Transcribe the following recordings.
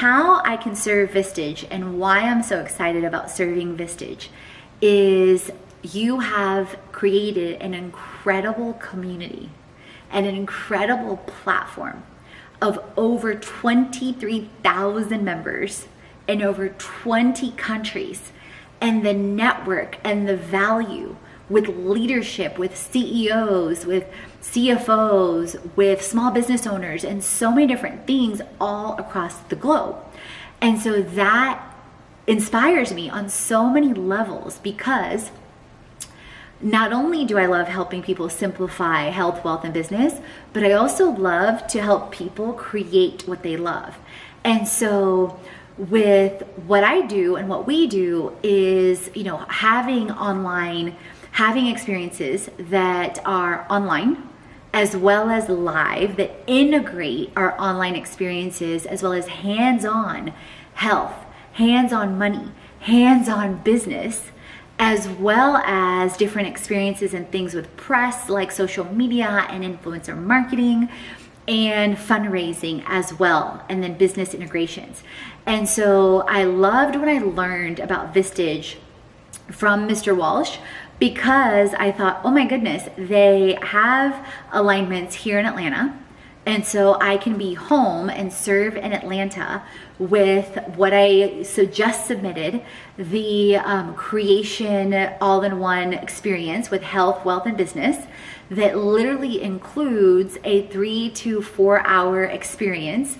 How I can serve Vistage and why I'm so excited about serving Vistage is you have created an incredible community and an incredible platform of over 23,000 members in over 20 countries, and the network and the value with leadership, with CEOs, with CFOs, with small business owners, and so many different things all across the globe. And so that inspires me on so many levels, because not only do I love helping people simplify health, wealth, and business, but I also love to help people create what they love. And so with what I do and what we do is, having experiences that are online as well as live, that integrate our online experiences as well as hands-on health, hands-on money, hands-on business, as well as different experiences and things with press like social media and influencer marketing and fundraising as well, and then business integrations. And so I loved when I learned about Vistage from Mr. Walsh, because I thought, oh my goodness, they have alignments here in Atlanta. And so I can be home and serve in Atlanta with what I just submitted, the creation all-in-one experience with health, wealth, and business that literally includes a 3 to 4 hour experience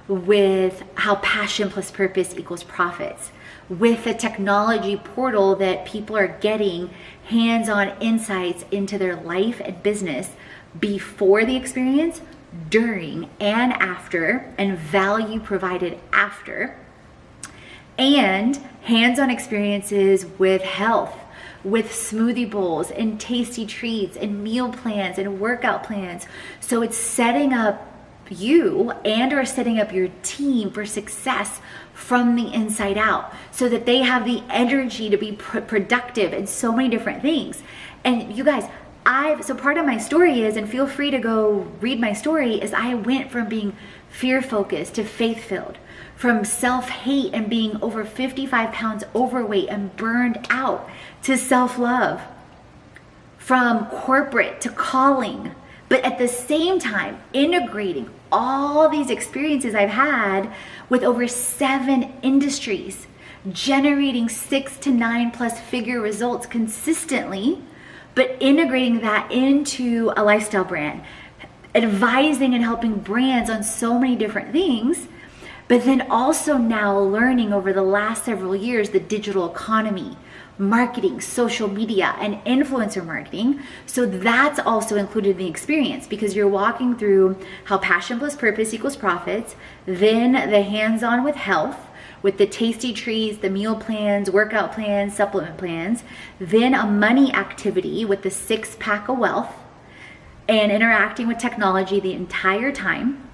with how passion plus purpose equals profits, with a technology portal that people are getting hands-on insights into their life and business before the experience, during and after, and value provided after, and hands-on experiences with health, with smoothie bowls and tasty treats and meal plans and workout plans. So it's setting up you and or setting up your team for success from the inside out, so that they have the energy to be productive in so many different things. And you guys, so part of my story is, and feel free to go read my story, is I went from being fear-focused to faith-filled, from self-hate and being over 55 pounds overweight and burned out, to self-love, from corporate to calling, but at the same time integrating all these experiences I've had with over 7 industries, generating 6 to 9 plus figure results consistently, but integrating that into a lifestyle brand, advising and helping brands on so many different things, but then also now learning over the last several years the digital economy, marketing, social media, and influencer marketing. So that's also included in the experience, because you're walking through how passion plus purpose equals profits, then the hands-on with health, with the tasty treats, the meal plans, workout plans, supplement plans, then a money activity with the 6-pack of wealth, and interacting with technology the entire time,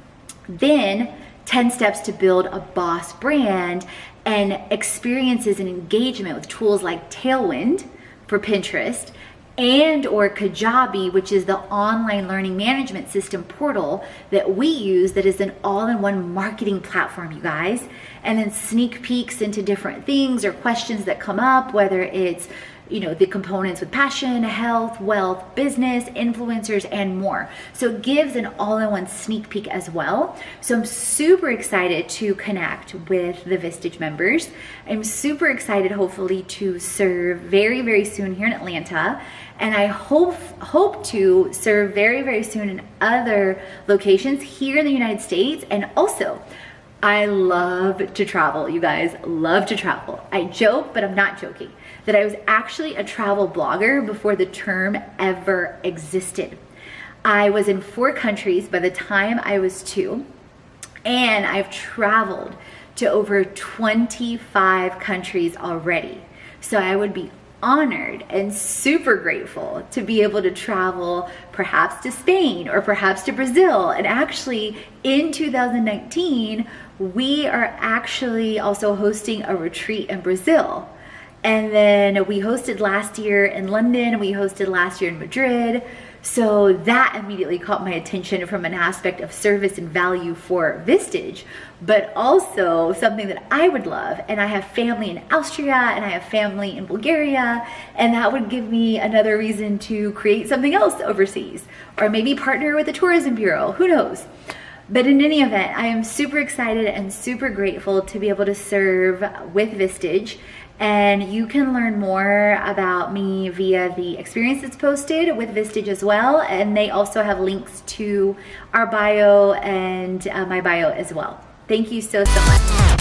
then 10 steps to build a boss brand, and experiences and engagement with tools like Tailwind for Pinterest, and or Kajabi, which is the online learning management system portal that we use, that is an all-in-one marketing platform, you guys. And then sneak peeks into different things or questions that come up, whether it's the components with passion, health, wealth, business, influencers, and more. So it gives an all-in-one sneak peek as well. So I'm super excited to connect with the Vistage members. I'm super excited, hopefully, to serve very, very soon here in Atlanta. And I hope to serve very, very soon in other locations here in the United States. And also, I love to travel, you guys, love to travel. I joke, but I'm not joking, that I was actually a travel blogger before the term ever existed. I was in 4 countries by the time I was 2, and I've traveled to over 25 countries already. So I would be honored and super grateful to be able to travel perhaps to Spain or perhaps to Brazil. And actually in 2019, we are actually also hosting a retreat in Brazil. And then we hosted last year in London, we hosted last year in Madrid. So that immediately caught my attention from an aspect of service and value for Vistage, but also something that I would love. And I have family in Austria and I have family in Bulgaria, and that would give me another reason to create something else overseas, or maybe partner with a tourism bureau, who knows? But in any event, I am super excited and super grateful to be able to serve with Vistage. And you can learn more about me via the experience that's posted with Vistage as well. And they also have links to our bio and my bio as well. Thank you so much.